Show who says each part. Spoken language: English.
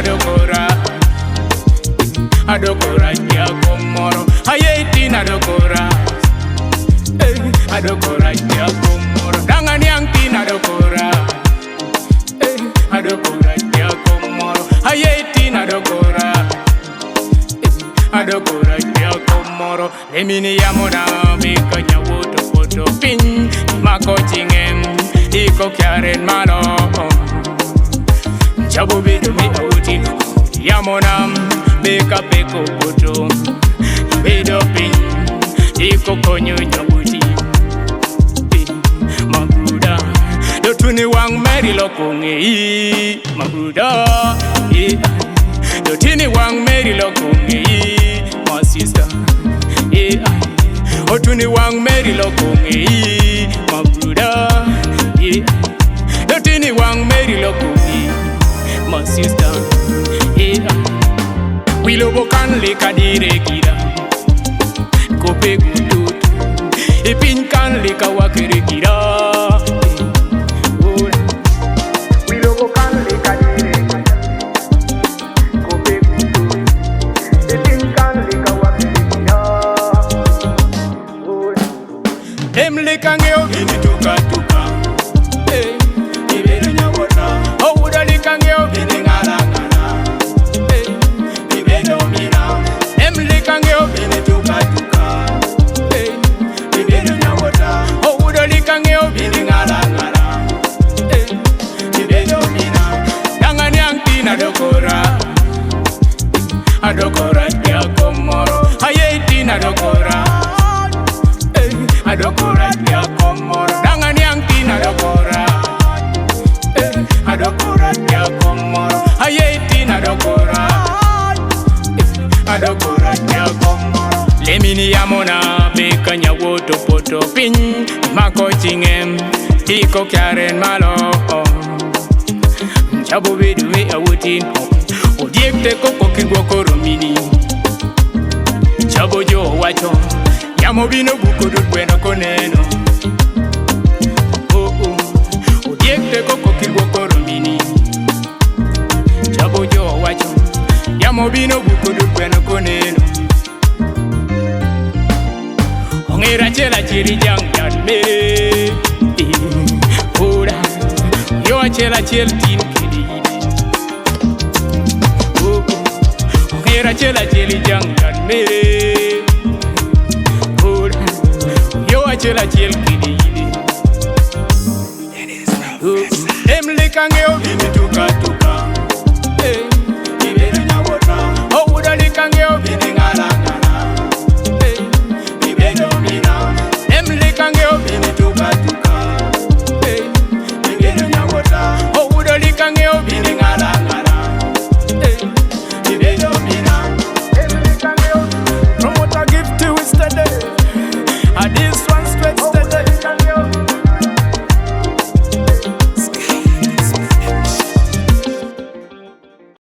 Speaker 1: adokora, adokora ya komoro. Hayeti adokora, adokora ya komoro. Dangan yang tin adokora, adokora ya komoro. Hayeti adokora, adokora ya komoro. Lemini ya mona mika nyawoto poto pin mako chingem iko kyaren malo. Chabo bedo me outi ya mona mika peko poto bedo pin iko konyo nyabuti magruda do tuni wang meri lokonge magruda do tuni wang meri lokonge my sister o tuni wang meri lokonge my brother do tuni wang meri lokonge my sister Wilobo kan le kadire kira kope gudut ipin kan le kawakere kira Wilobo kan le kadire kope gudut ipin kan le kawakere kira Em le kangeo bini tuka tuka ibere nyawota Ouda le kangeo bini ngala ngala ibere omina Em le kangeo bini tuka tuka ibere nyawota Ouda le kangeo bini ngala ngala ibere omina Dangan yang tina adokora adokora ya komoro Hayeti adokora adokora ya komoro Dangan yang tina adokora adokora ya komoro Hayeti adokora adokora ya komoro Lemini ya mona beka nyawoto poto pin mako chingem iko kyaren malo Chabo bedu me awutin odiekte koko kigwoko romini Chabo jo wacho Yamo bino buko dut bueno koneno Odiekte koko kigwoko romini Chabo jo wacho Yamo bino buko dut bueno koneno Ongera chela chiri jang jan mere Ora Yo chela chel tin kedi Ongera chela chiri jang jan mere Yo achela chel kidi Em le kangeo